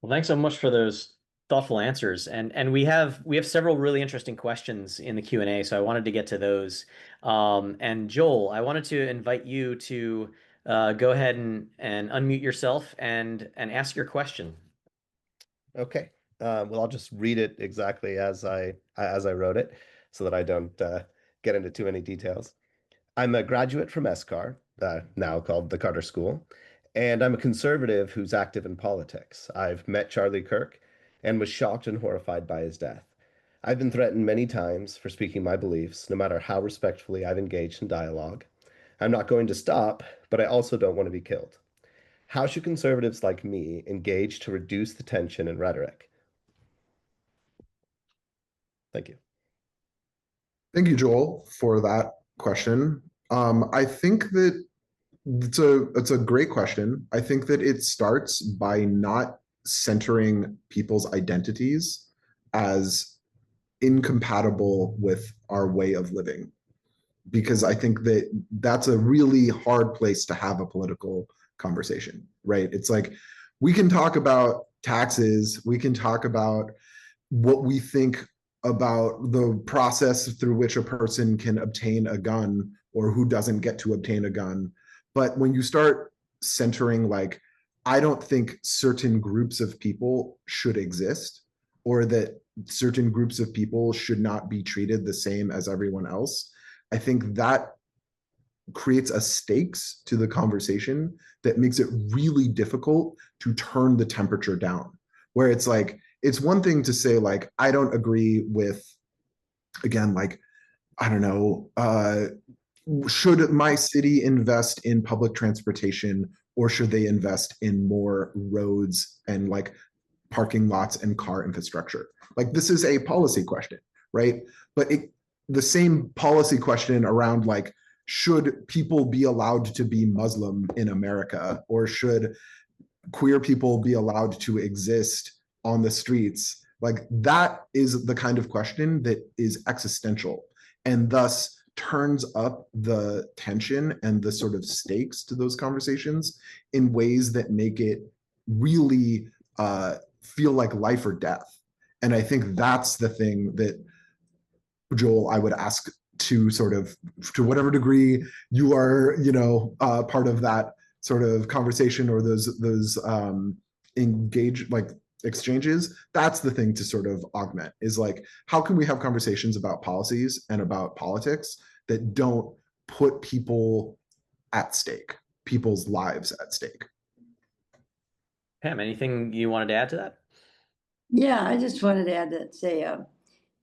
Well, thanks so much for those thoughtful answers. And we have several really interesting questions in the Q&A, so I wanted to get to those. And Joel, I wanted to invite you to go ahead and unmute yourself and ask your question. Okay. Well, I'll just read it exactly as I wrote it, so that I don't get into too many details. I'm a graduate from SCAR, now called the Carter School, and I'm a conservative who's active in politics. I've met Charlie Kirk and was shocked and horrified by his death. I've been threatened many times for speaking my beliefs, no matter how respectfully I've engaged in dialogue. I'm not going to stop, but I also don't want to be killed. How should conservatives like me engage to reduce the tension and rhetoric? Thank you. Thank you, Joel, for that question. I think that it's a great question. I think that it starts by not centering people's identities as incompatible with our way of living, because I think that that's a really hard place to have a political conversation, right? It's like we can talk about taxes, we can talk about what we think about the process through which a person can obtain a gun or who doesn't get to obtain a gun. But when you start centering, like, I don't think certain groups of people should exist, or that certain groups of people should not be treated the same as everyone else, I think that creates a stakes to the conversation that makes it really difficult to turn the temperature down. Where it's like, it's one thing to say, like, I don't agree with, again, like, I don't know, should my city invest in public transportation, or should they invest in more roads and like parking lots and car infrastructure? Like, this is a policy question, right? But the same policy question around, like, should people be allowed to be Muslim in America, or should queer people be allowed to exist on the streets? Like, that is the kind of question that is existential, and thus turns up the tension and the sort of stakes to those conversations in ways that make it really feel like life or death. And I think that's the thing that, Joel, I would ask to sort of, to whatever degree you are, part of that sort of conversation, or those engage, like, exchanges. That's the thing to sort of augment, is like, how can we have conversations about policies and about politics that don't put people at stake, people's lives at stake? Pam, anything you wanted to add to that? Yeah, I just wanted to add that, say,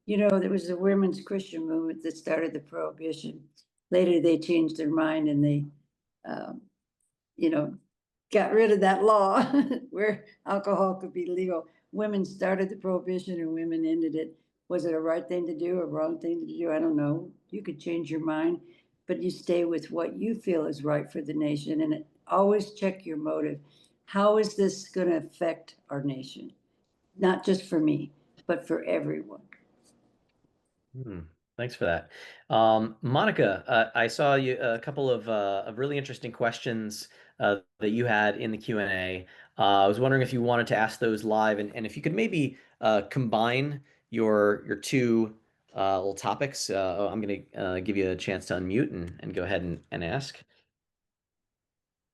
there was the women's Christian movement that started the prohibition. Later, they changed their mind and they, um, got rid of that law where alcohol could be legal. Women started the prohibition and women ended it. Was it a right thing to do, a wrong thing to do? I don't know. You could change your mind, but you stay with what you feel is right for the nation, and always check your motive. How is this going to affect our nation? Not just for me, but for everyone. Thanks for that. Monica, I saw you a couple of really interesting questions that you had in the Q&A. I was wondering if you wanted to ask those live, and if you could maybe combine your two little topics. I'm going to give you a chance to unmute and go ahead and ask.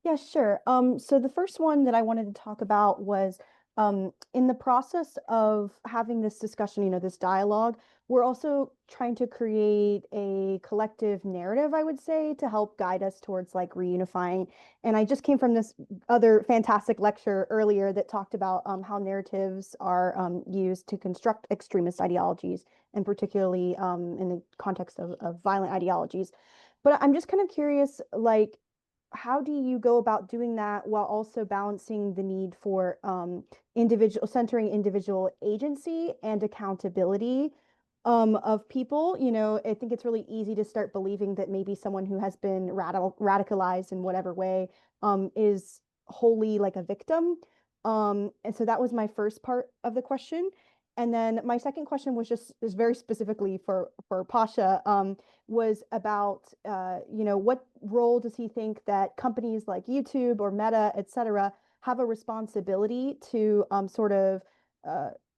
Yeah, sure. So the first one that I wanted to talk about was in the process of having this discussion, this dialogue, we're also trying to create a collective narrative, I would say, to help guide us towards like reunifying. And I just came from this other fantastic lecture earlier that talked about how narratives are used to construct extremist ideologies, and particularly in the context of violent ideologies. But I'm just kind of curious, like, how do you go about doing that while also balancing the need for centering individual agency and accountability of people? I think it's really easy to start believing that maybe someone who has been radicalized in whatever way is wholly like a victim. And so that was my first part of the question. And then my second question is very specifically for Pasha, was about, what role does he think that companies like YouTube or Meta, et cetera, have a responsibility to sort of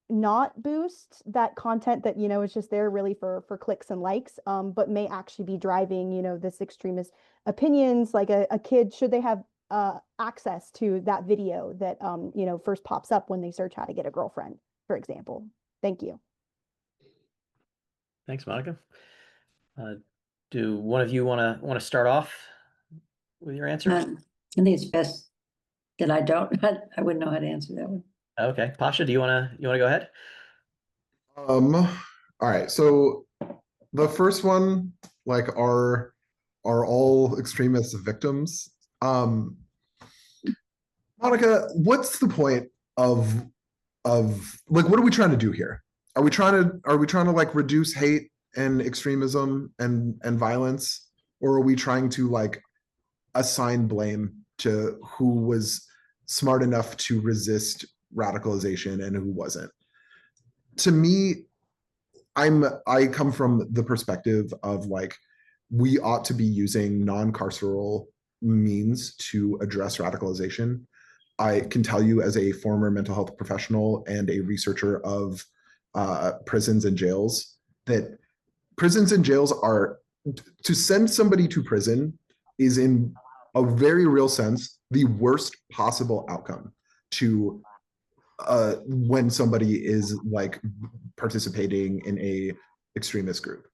not boost that content that, is just there really for clicks and likes, but may actually be driving, this extremist opinions. Like a kid, should they have access to that video that, first pops up when they search how to get a girlfriend, for example? Thank you. Thanks, Monica. Do one of you want to start off with your answer? I think it's best that I don't. I wouldn't know how to answer that one. Okay, Pasha, do you want to go ahead? All right. So the first one, like, are all extremists victims? Monica, what's the point of like, what are we trying to do here? Are we trying to like reduce hate and extremism and violence, or are we trying to like assign blame to who was smart enough to resist radicalization and who wasn't? To me, I come from the perspective of like, we ought to be using non-carceral means to address radicalization. I can tell you, as a former mental health professional and a researcher of prisons and jails, that prisons and jails are, to send somebody to prison is, in a very real sense, the worst possible outcome to when somebody is like participating in a extremist group.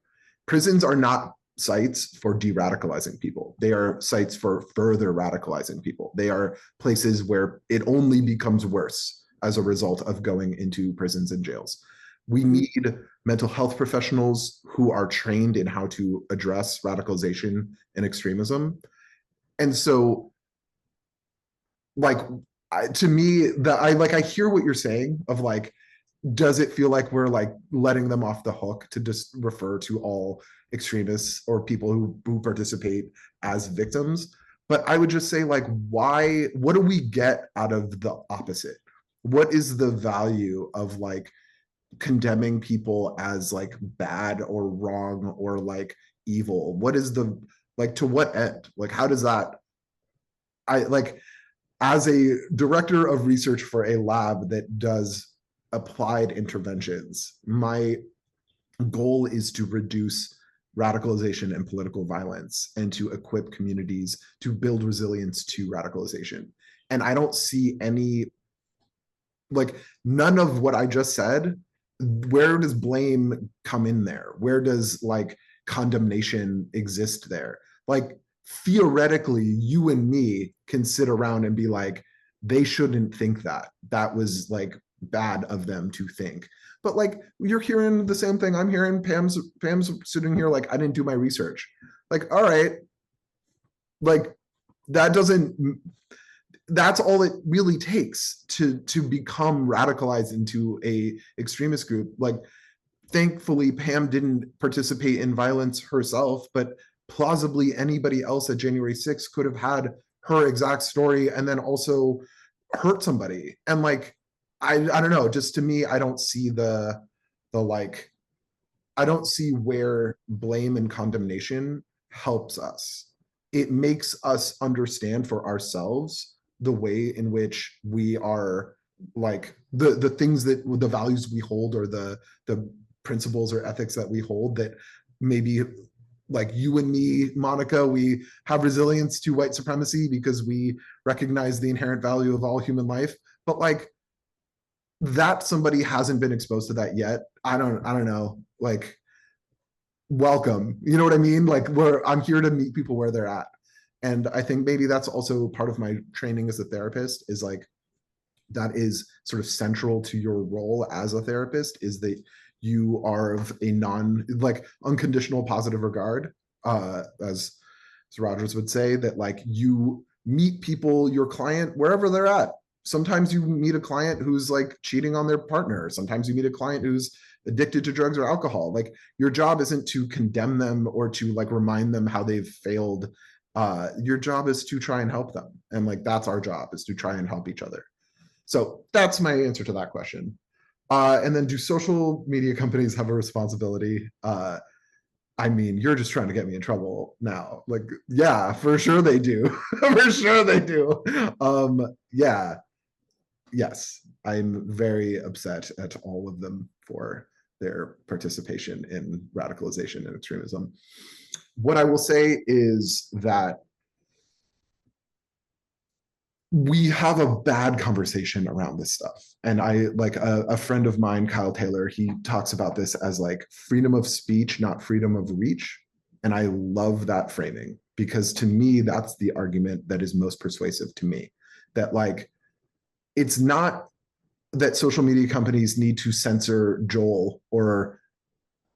Prisons are not sites for de-radicalizing people. They are sites for further radicalizing people. They are places where it only becomes worse as a result of going into prisons and jails. We need mental health professionals who are trained in how to address radicalization and extremism. And so, like, to me, I hear what you're saying of like, does it feel like we're like letting them off the hook to just refer to all extremists or people who participate as victims? But I would just say, like, why, what do we get out of the opposite? What is the value of like condemning people as like bad or wrong or like evil? What is the, like, to what end? Like, how does that, as a director of research for a lab that does applied interventions, my goal is to reduce radicalization and political violence and to equip communities to build resilience to radicalization. And I don't see any, like, none of what I just said, where does blame come in there? Where does like condemnation exist there? Like, theoretically, you and me can sit around and be like, they shouldn't think that. That was like bad of them to think. But like, you're hearing the same thing I'm hearing. Pam's sitting here like, I didn't do my research. Like, all right, like, that's all it really takes to become radicalized into a extremist group. Like, thankfully, Pam didn't participate in violence herself, but plausibly anybody else at January 6th could have had her exact story and then also hurt somebody. And like, I don't know, just to me, I don't see the like, I don't see where blame and condemnation helps us. It makes us understand for ourselves the way in which we are, like, the things that, the values we hold, or the principles or ethics that we hold, that maybe, like, you and me, Monica, we have resilience to white supremacy because we recognize the inherent value of all human life. But like, that somebody hasn't been exposed to that yet. I don't know, like, welcome, you know what I mean? Like, I'm here to meet people where they're at. And I think maybe that's also part of my training as a therapist, is like, that is sort of central to your role as a therapist, is that you are of a unconditional positive regard, as Rogers would say, that like, you meet people, your client, wherever they're at. Sometimes you meet a client who's like cheating on their partner. Sometimes you meet a client who's addicted to drugs or alcohol. Like, your job isn't to condemn them or to like remind them how they've failed. Your job is to try and help them. And like, that's our job, is to try and help each other. So that's my answer to that question. And then, do social media companies have a responsibility? I mean, you're just trying to get me in trouble now. Like, yeah, for sure they do. For sure they do. Yeah, yes. I'm very upset at all of them for their participation in radicalization and extremism. What I will say is that we have a bad conversation around this stuff. And I like a friend of mine, Kyle Taylor, he talks about this as like freedom of speech, not freedom of reach. And I love that framing because to me, that's the argument that is most persuasive to me. That like, it's not that social media companies need to censor Joel or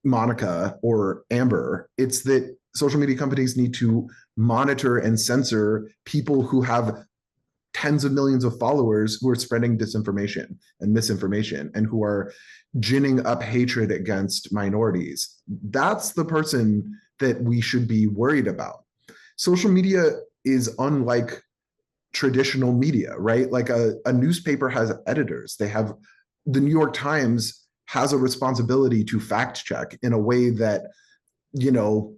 Monica or Amber. It's that social media companies need to monitor and censor people who have tens of millions of followers who are spreading disinformation and misinformation and who are ginning up hatred against minorities. That's the person that we should be worried about. Social media is unlike traditional media, right? Like a newspaper has editors. They have the New York Times has a responsibility to fact check in a way that, you know,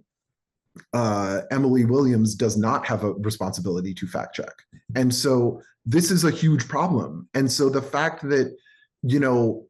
Emily Williams does not have a responsibility to fact check. And so this is a huge problem. And so the fact that, you know,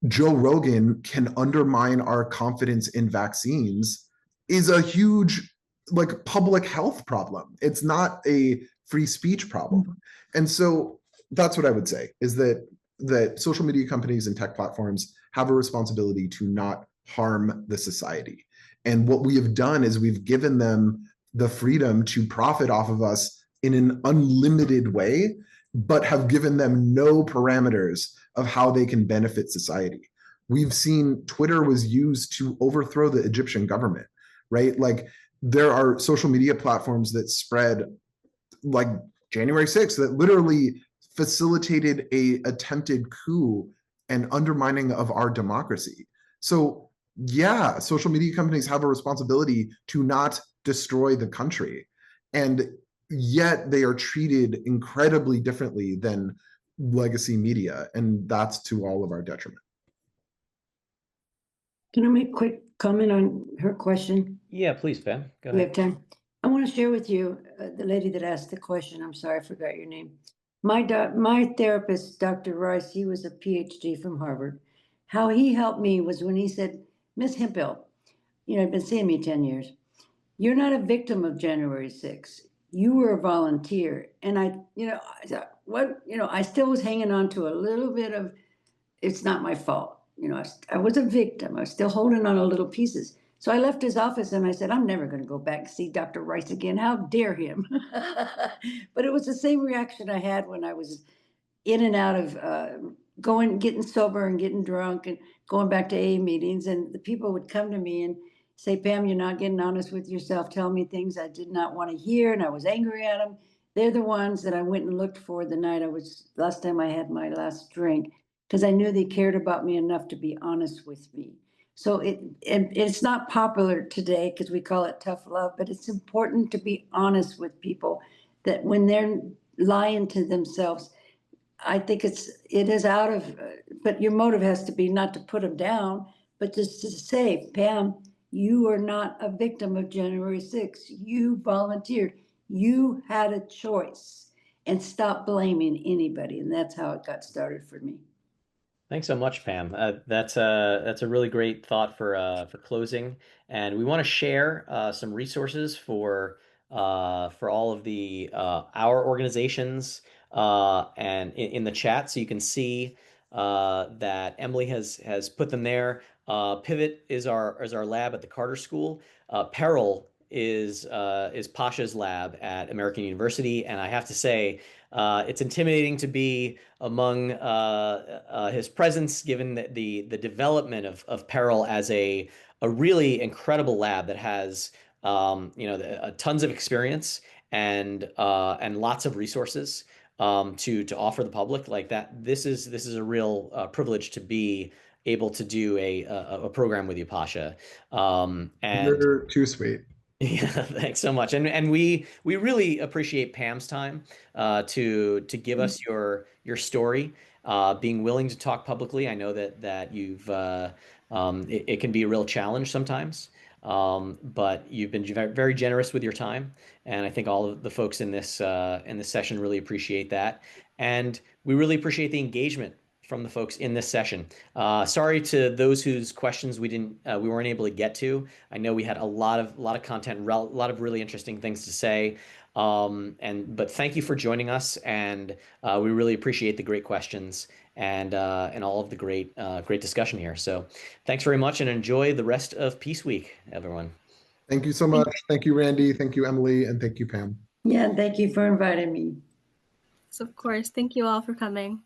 Joe Rogan can undermine our confidence in vaccines is a huge like public health problem. It's not a free speech problem. And so that's what I would say is that social media companies and tech platforms have a responsibility to not harm the society. And what we have done is we've given them the freedom to profit off of us in an unlimited way, but have given them no parameters of how they can benefit society. We've seen Twitter was used to overthrow the Egyptian government, right? Like there are social media platforms that spread like January 6th that literally facilitated a attempted coup and undermining of our democracy. So yeah, social media companies have a responsibility to not destroy the country. And yet they are treated incredibly differently than legacy media. And that's to all of our detriment. Can I make a quick comment on her question? Yeah, please, Pam. Go We have ahead. time. I want to share with you, the lady that asked the question. I'm sorry, I forgot your name. My therapist, Dr. Rice, he was a PhD from Harvard. How he helped me was when he said, Miss Hempel, you know, I've been seeing me 10 years. You're not a victim of January 6th. You were a volunteer. And I thought, what, I still was hanging on to a little bit of, it's not my fault. I was a victim. I was still holding on to little pieces. So I left his office and I said, I'm never going to go back and see Dr. Rice again. How dare him? But it was the same reaction I had when I was in and out of getting sober and getting drunk and going back to AA meetings. And the people would come to me and say, Pam, you're not getting honest with yourself. Tell me things I did not want to hear. And I was angry at them. They're the ones that I went and looked for the night last time I had my last drink, because I knew they cared about me enough to be honest with me. So it's not popular today because we call it tough love, but it's important to be honest with people that when they're lying to themselves, I think it is out of, but your motive has to be not to put them down, but just to say, Pam, you are not a victim of January 6th. You volunteered. You had a choice, and stop blaming anybody. And that's how it got started for me. Thanks so much, Pam. That's a really great thought for closing, and we want to share some resources for all of the our organizations and in the chat, so you can see that Emily has put them there. Pivot is our lab at the Carter School. PERIL is Pasha's lab at American University, and I have to say, it's intimidating to be among his presence, given the development of PERIL as a really incredible lab that has tons of experience and lots of resources to offer the public like that. This is a real privilege to be able to do a program with you, Pasha. And You're too sweet. yeah, thanks so much. And we really appreciate Pam's time to give us your story, being willing to talk publicly. I know that you've it can be a real challenge sometimes, but you've been very generous with your time, and I think all of the folks in this session really appreciate that. And we really appreciate the engagement from the folks in this session. Sorry to those whose questions we weren't able to get to. I know we had a lot of content, a lot of really interesting things to say. But thank you for joining us, and we really appreciate the great questions and all of the great discussion here. So thanks very much, and enjoy the rest of Peace Week, everyone. Thank you so much. Thank you, Randy. Thank you, Emily, and thank you, Pam. Yeah, and thank you for inviting me. So of course, thank you all for coming.